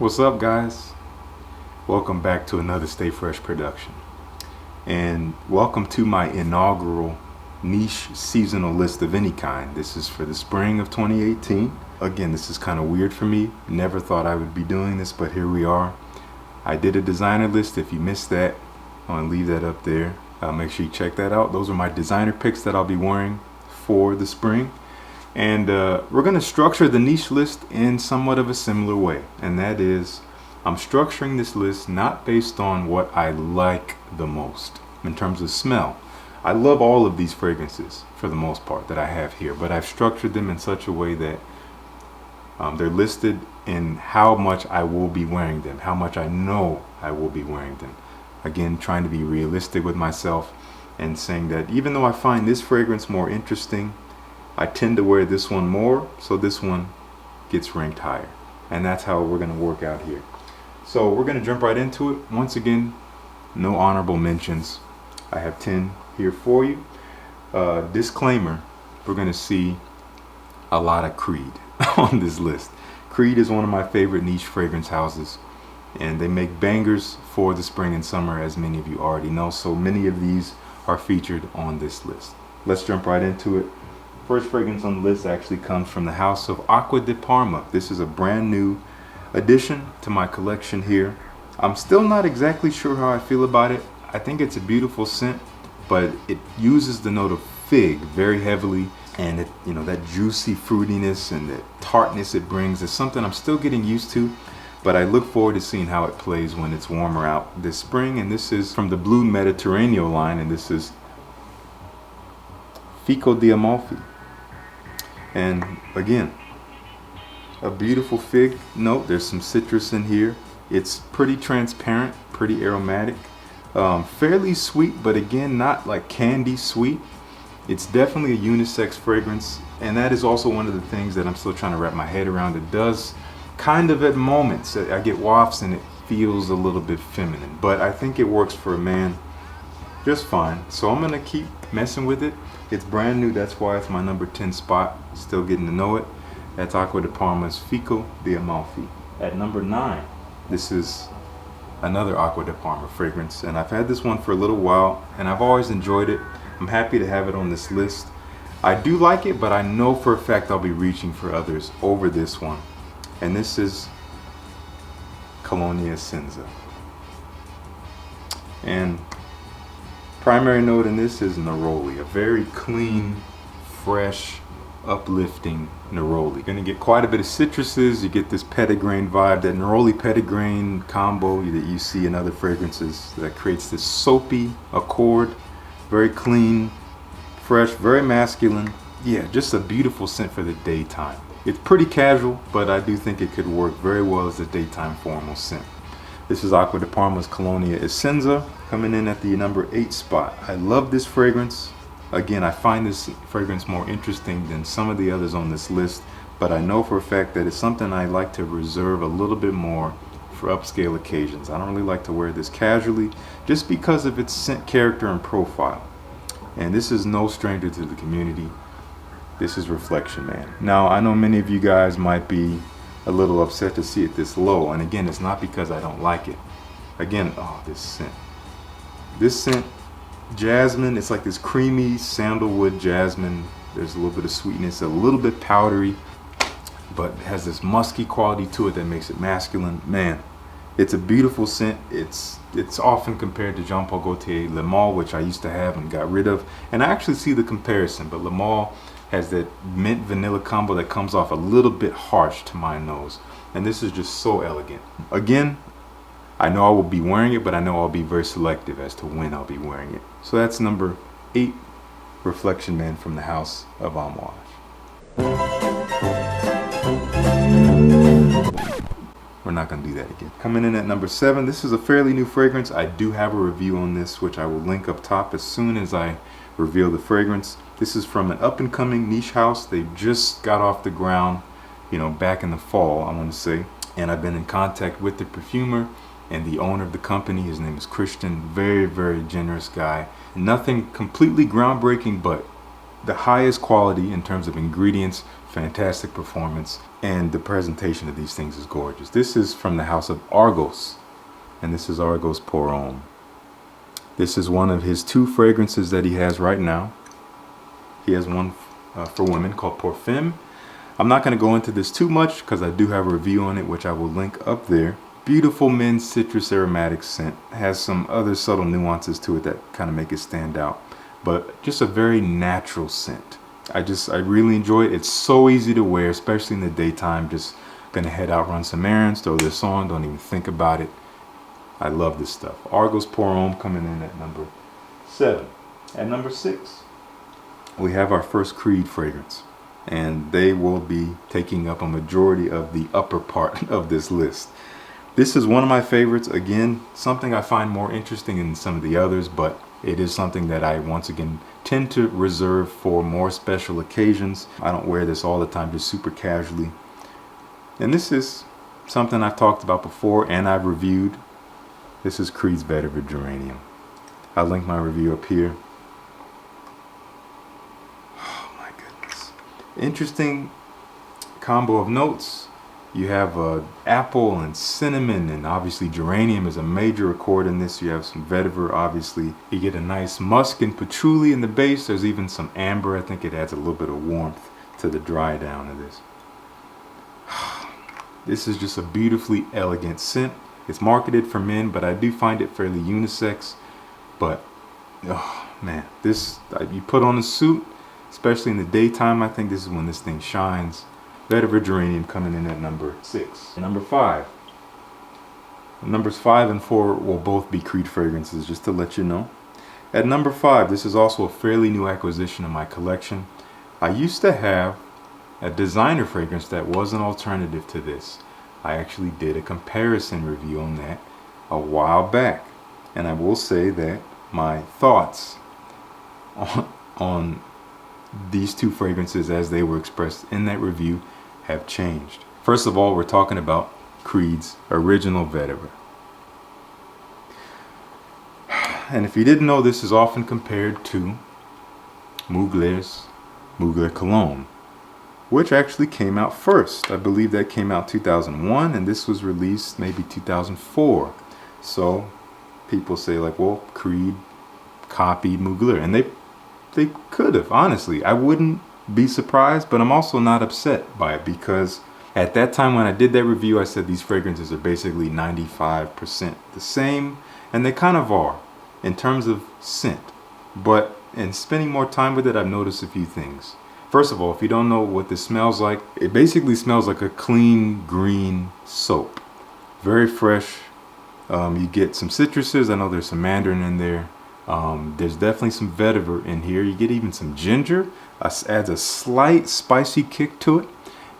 What's up, guys? Welcome back to another Stay Fresh production. And welcome to my inaugural niche seasonal list of any kind. This is for the spring of 2018. Again, this is kind of weird for me. Never thought I would be doing this, but here we are. I did a designer list. If you missed that, I'm going to leave that up there. Make sure you check that out. Those are my designer picks that I'll be wearing for the spring. And we're going to structure the niche list in somewhat of a similar way. And that is, I'm structuring this list not based on what I like the most in terms of smell. I love all of these fragrances for the most part that I have here, but I've structured them in such a way that they're listed in how much I will be wearing them, how much I know I will be wearing them. Again, trying to be realistic with myself and saying that even though I find this fragrance more interesting, I tend to wear this one more, so this one gets ranked higher. And that's how we're going to work out here. So we're going to jump right into it. Once again, no honorable mentions. I have 10 here for you. Disclaimer, we're going to see a lot of Creed on this list. Creed is one of my favorite niche fragrance houses, and they make bangers for the spring and summer, as many of you already know. So many of these are featured on this list. Let's jump right into it. First fragrance on the list actually comes from the house of Acqua di Parma. This is a brand new addition to my collection here. I'm still not exactly sure how I feel about it. I think it's a beautiful scent, but it uses the note of fig very heavily, and it, that juicy fruitiness and the tartness it brings is something I'm still getting used to, but I look forward to seeing how it plays when it's warmer out this spring. And this is from the Blue Mediterraneo line, and this is Fico di Amalfi. And again, a beautiful fig note. There's some citrus in here. It's pretty transparent, pretty aromatic, fairly sweet, but again, not like candy sweet. It's definitely a unisex fragrance, and that is also one of the things that I'm still trying to wrap my head around. It does kind of at moments, I get wafts and it feels a little bit feminine, but I think it works for a man just fine. So I'm gonna keep messing with it. It's brand new, that's why it's my number 10 spot. Still getting to know it. That's Acqua di Parma's Fico di Amalfi. At number 9, this is another Acqua di Parma fragrance, and I've had this one for a little while, and I've always enjoyed it. I'm happy to have it on this list. I do like it, but I know for a fact I'll be reaching for others over this one. And this is Colonia Essenza. And primary note in this is neroli, a very clean, fresh, uplifting neroli. You're gonna get quite a bit of citruses. You get this petitgrain vibe, that neroli petitgrain combo that you see in other fragrances that creates this soapy accord. Very clean, fresh, very masculine. Yeah, just a beautiful scent for the daytime. It's pretty casual, but I do think it could work very well as a daytime formal scent. This is Acqua di Parma's Colonia Essenza, coming in at the number 8 spot. I love this fragrance. Again, I find this fragrance more interesting than some of the others on this list, but I know for a fact that it's something I like to reserve a little bit more for upscale occasions. I don't really like to wear this casually just because of its scent character and profile. And this is no stranger to the community. This is Reflection Man. Now, I know many of you guys might be a little upset to see it this low, and again, it's not because I don't like it. Again, oh, this scent, jasmine. It's like this creamy sandalwood jasmine. There's a little bit of sweetness, a little bit powdery, but it has this musky quality to it that makes it masculine. Man, it's a beautiful scent. It's often compared to Jean Paul Gaultier Le Male, which I used to have and got rid of, and I actually see the comparison, but Le Male has that mint vanilla combo that comes off a little bit harsh to my nose, and this is just so elegant. Again, I know I will be wearing it, but I know I'll be very selective as to when I'll be wearing it. So that's number 8, Reflection Man from the House of Amouage. We're not going to do that again. Coming in at number 7, this is a fairly new fragrance. I do have a review on this, which I will link up top as soon as I reveal the fragrance. This is from an up-and-coming niche house. They just got off the ground, back in the fall, I want to say. And I've been in contact with the perfumer and the owner of the company. His name is Christian. Very, very generous guy. Nothing completely groundbreaking, but the highest quality in terms of ingredients fantastic performance, and the presentation of these things is gorgeous. This is from the house of Argos, and this is Argos pour Homme. This is one of his 2 fragrances that he has right now. He has one for women called Parfum. I'm not going to go into this too much because I do have a review on it, which I will link up there. Beautiful men's citrus aromatic scent. Has some other subtle nuances to it that kind of make it stand out, but just a very natural scent. I really enjoy it. It's so easy to wear, especially in the daytime. Just gonna head out, run some errands, throw this on, don't even think about it. I love this stuff. Argos pour Homme coming in at number 7. At number 6, we have our first Creed fragrance, and they will be taking up a majority of the upper part of this list. This is one of my favorites. Again, something I find more interesting than some of the others, but it is something that I once again tend to reserve for more special occasions. I don't wear this all the time, just super casually. And this is something I've talked about before and I've reviewed. This is Creed's Vetiver Geranium. I'll link my review up here. Oh my goodness. Interesting combo of notes. You have apple and cinnamon, and obviously geranium is a major accord in this. You have some vetiver, obviously. You get a nice musk and patchouli in the base. There's even some amber. I think it adds a little bit of warmth to the dry down of this. This is just a beautifully elegant scent. It's marketed for men, but I do find it fairly unisex. But, oh man, this, you put on a suit, especially in the daytime, I think this is when this thing shines. Vetiver Geranium coming in at number 6. Number 5. Numbers 5 and 4 will both be Creed fragrances, just to let you know. At number 5, this is also a fairly new acquisition in my collection. I used to have a designer fragrance that was an alternative to this. I actually did a comparison review on that a while back. And I will say that my thoughts on these 2 fragrances as they were expressed in that review have changed. First of all, we're talking about Creed's original vetiver. And if you didn't know, this is often compared to Mugler's Mugler Cologne, which actually came out first. I believe that came out 2001 and this was released maybe 2004. So people say like, well, Creed copied Mugler, and they could have, honestly. I wouldn't be surprised, but I'm also not upset by it, because at that time when I did that review, I said these fragrances are basically 95% the same, and they kind of are in terms of scent. But in spending more time with it, I've noticed a few things. First of all, if you don't know what this smells like, it basically smells like a clean green soap. Very fresh. You get some citruses. I know there's some mandarin in there. There's definitely some vetiver in here. You get even some ginger. Adds a slight spicy kick to it.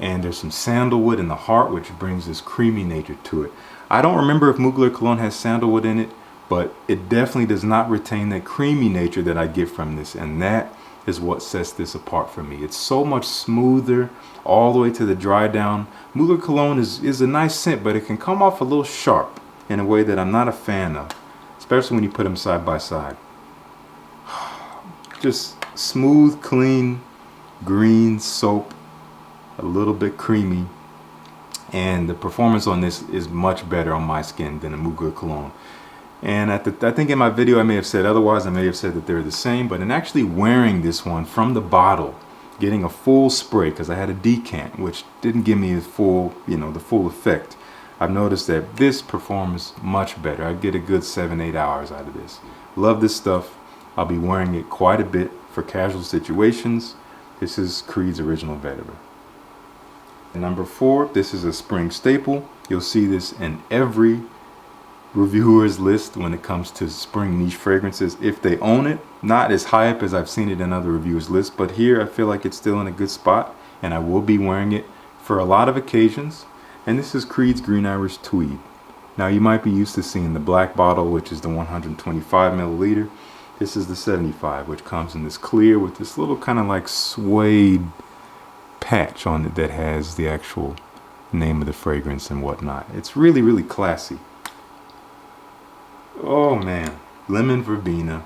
And there's some sandalwood in the heart, which brings this creamy nature to it. I don't remember if Mugler Cologne has sandalwood in it, but it definitely does not retain that creamy nature that I get from this. And that is what sets this apart for me. It's so much smoother all the way to the dry down. Mugler Cologne is a nice scent, but it can come off a little sharp in a way that I'm not a fan of, especially when you put them side by side. Just smooth, clean, green soap, a little bit creamy, and the performance on this is much better on my skin than a Mugler Cologne. And I think in my video I may have said otherwise. I may have said that they're the same, but in actually wearing this one from the bottle, getting a full spray, because I had a decant which didn't give me the full effect, I've noticed that this performs much better. I get a good 7-8 hours out of this. Love this stuff. I'll be wearing it quite a bit for casual situations. This is Creed's original vetiver. Number 4, this is a spring staple. You'll see this in every reviewer's list when it comes to spring niche fragrances, if they own it. Not as high up as I've seen it in other reviewers' lists, but here I feel like it's still in a good spot, and I will be wearing it for a lot of occasions. And this is Creed's Green Irish Tweed. Now you might be used to seeing the black bottle, which is the 125 milliliter. This is the 75, which comes in this clear with this little kind of like suede patch on it that has the actual name of the fragrance and whatnot. It's really, really classy. Oh man, lemon verbena.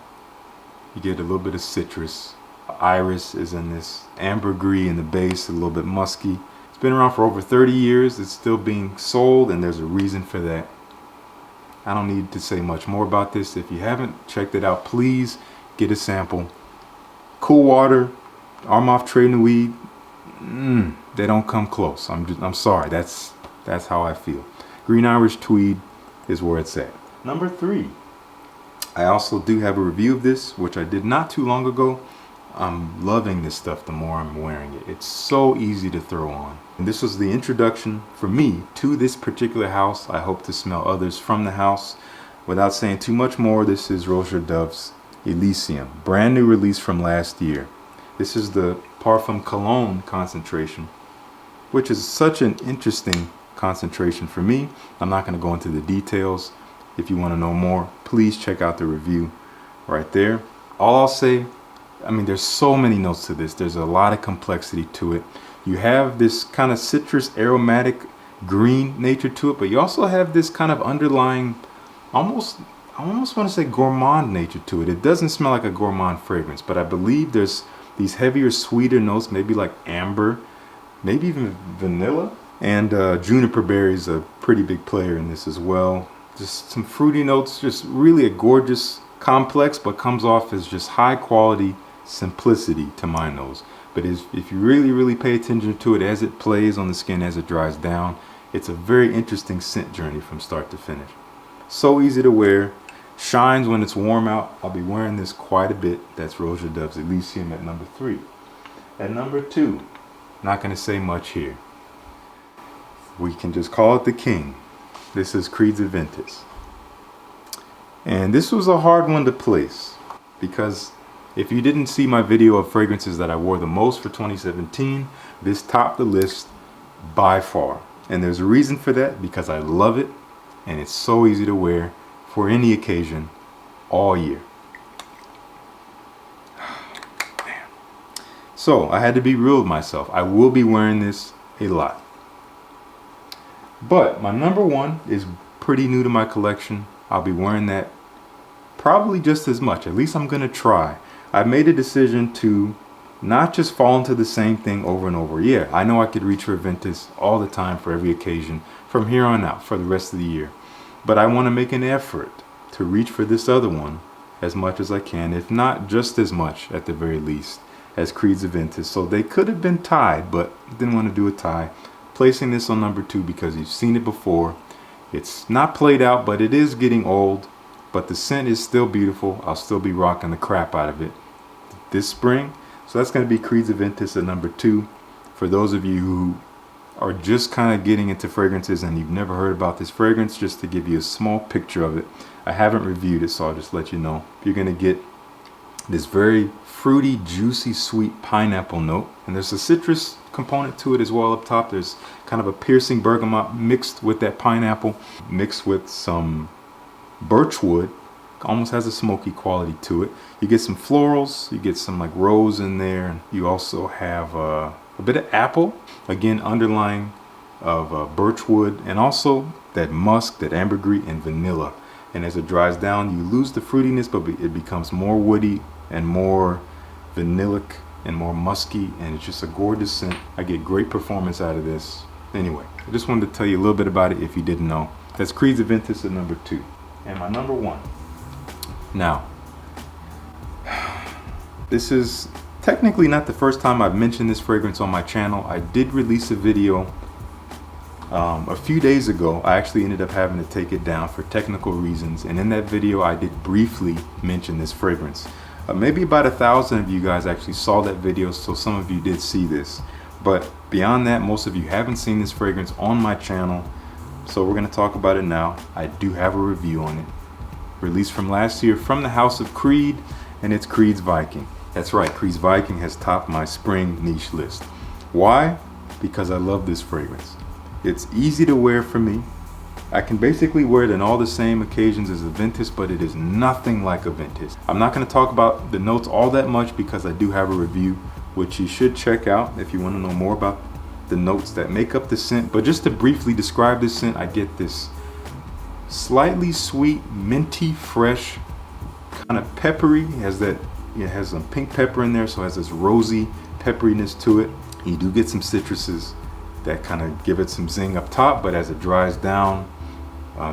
You get a little bit of citrus. Iris is in this ambergris in the base, a little bit musky. It's been around for over 30 years. It's still being sold, and there's a reason for that. I don't need to say much more about this. If you haven't checked it out, please get a sample. Cool water, Armagh Tré Nuit, they don't come close. I'm sorry. That's how I feel. Green Irish Tweed is where it's at. Number 3. I also do have a review of this, which I did not too long ago. I'm loving this stuff the more I'm wearing it. It's so easy to throw on. And this was the introduction for me to this particular house. I hope to smell others from the house. Without saying too much more, this is Roger Dove's Elysium. Brand new release from last year. This is the Parfum Cologne concentration, which is such an interesting concentration for me. I'm not going to go into the details. If you want to know more, please check out the review right there. All I'll say, there's so many notes to this. There's a lot of complexity to it. You have this kind of citrus aromatic green nature to it, but you also have this kind of underlying, I almost want to say gourmand nature to it. It doesn't smell like a gourmand fragrance, but I believe there's these heavier, sweeter notes, maybe like amber, maybe even vanilla. And juniper berry is a pretty big player in this as well. Just some fruity notes, just really a gorgeous complex, but comes off as just high quality simplicity to my nose. But if you really pay attention to it as it plays on the skin, as it dries down, it's a very interesting scent journey from start to finish. So easy to wear, shines when it's warm out. I'll be wearing this quite a bit. That's Roger Dove's Elysium at number 3. At number 2, not going to say much here. We can just call it the king. This is Creed's Aventus. And this was a hard one to place, because if you didn't see my video of fragrances that I wore the most for 2017, this topped the list by far. And there's a reason for that, because I love it and it's so easy to wear for any occasion all year. So I had to be real with myself. I will be wearing this a lot. But my number 1 is pretty new to my collection. I'll be wearing that probably just as much. At least I'm going to try. I made a decision to not just fall into the same thing over and over. Yeah, I know I could reach for Aventus all the time for every occasion from here on out for the rest of the year. But I want to make an effort to reach for this other one as much as I can, if not just as much at the very least as Creed's Aventus. So they could have been tied, but didn't want to do a tie. Placing this on number 2 because you've seen it before. It's not played out, but it is getting old. But the scent is still beautiful. I'll still be rocking the crap out of it this spring. So that's going to be Creed's Aventus at number 2. For those of you who are just kind of getting into fragrances and you've never heard about this fragrance, just to give you a small picture of it. I haven't reviewed it, so I'll just let you know. You're going to get this very fruity, juicy, sweet pineapple note. And there's a citrus component to it as well up top. There's kind of a piercing bergamot mixed with that pineapple, mixed with some birchwood. Almost has a smoky quality to it. You get some florals, you get some like rose in there, and you also have a bit of apple, again underlying of birchwood, and also that musk, that ambergris, and vanilla. And as it dries down, you lose the fruitiness, but it becomes more woody and more vanillic and more musky, and it's just a gorgeous scent. I get great performance out of this. Anyway, I just wanted to tell you a little bit about it if you didn't know. That's Creed's Aventus at number 2. And my number 1. Now, this is technically not the first time I've mentioned this fragrance on my channel. I did release a video a few days ago. I actually ended up having to take it down for technical reasons, and in that video I did briefly mention this fragrance. Maybe about 1,000 of you guys actually saw that video, so some of you did see this. But beyond that, most of you haven't seen this fragrance on my channel, so we're going to talk about it now. I do have a review on it, released from last year from the house of Creed, and it's Creed's Viking. That's right, Creed's Viking has topped my spring niche list. Why? Because I love this fragrance. It's easy to wear for me. I can basically wear it in all the same occasions as Aventus, but it is nothing like Aventus. I'm not going to talk about the notes all that much because I do have a review, which you should check out if you want to know more about the notes that make up the scent. But just to briefly describe this scent, I get this slightly sweet, minty, fresh, kind of peppery. It has that It has some pink pepper in there, so it has this rosy pepperiness to it. You do get some citruses that kind of give it some zing up top, but as it dries down,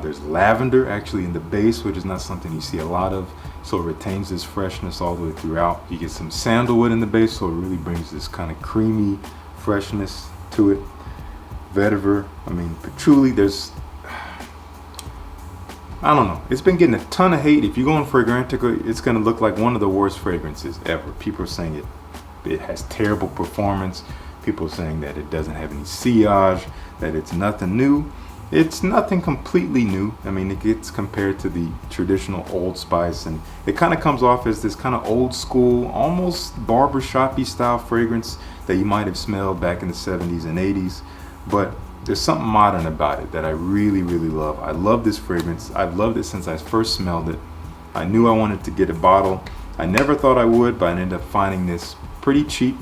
there's lavender actually in the base, which is not something you see a lot of, so it retains this freshness all the way throughout. You get some sandalwood in the base, so it really brings this kind of creamy freshness to it. Vetiver, patchouli, I don't know. It's been getting a ton of hate. If you go in Fragrantica, it's going to look like one of the worst fragrances ever. People are saying it has terrible performance. People are saying that it doesn't have any sillage, that it's nothing new. It's nothing completely new. It gets compared to the traditional Old Spice, and it kind of comes off as this kind of old school, almost barbershop-y style fragrance that you might have smelled back in the 70s and 80s. But there's something modern about it that I really, really love. I love this fragrance. I've loved it since I first smelled it. I knew I wanted to get a bottle. I never thought I would, but I ended up finding this pretty cheap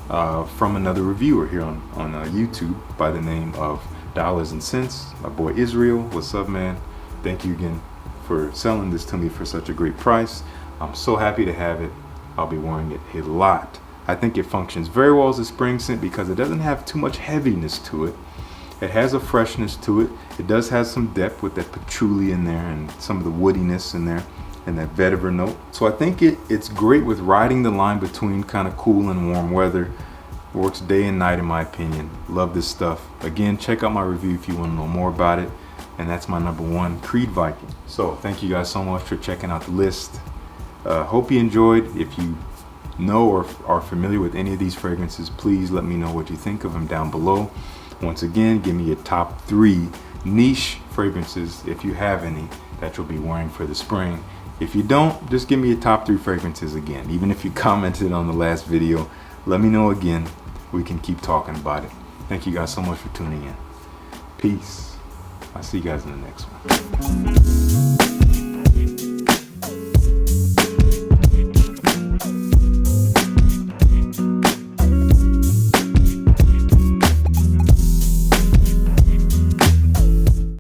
from another reviewer here on YouTube by the name of Dollars and Cents. My boy Israel, what's up, man? Thank you again for selling this to me for such a great price. I'm so happy to have it. I'll be wearing it a lot. I think it functions very well as a spring scent because it doesn't have too much heaviness to it. It has a freshness to it. It does have some depth with that patchouli in there and some of the woodiness in there and that vetiver note. So I think it's great with riding the line between kind of cool and warm weather. Works day and night in my opinion. Love this stuff. Again, check out my review if you want to know more about it. And that's my number one, Creed Viking. So thank you guys so much for checking out the list. Hope you enjoyed. If you know or are familiar with any of these fragrances, please let me know what you think of them down below. Once again, give me your top 3 niche fragrances, if you have any, that you'll be wearing for the spring. If you don't, just give me your top 3 fragrances again. Even if you commented on the last video, let me know again. We can keep talking about it. Thank you guys so much for tuning in. Peace. I'll see you guys in the next one.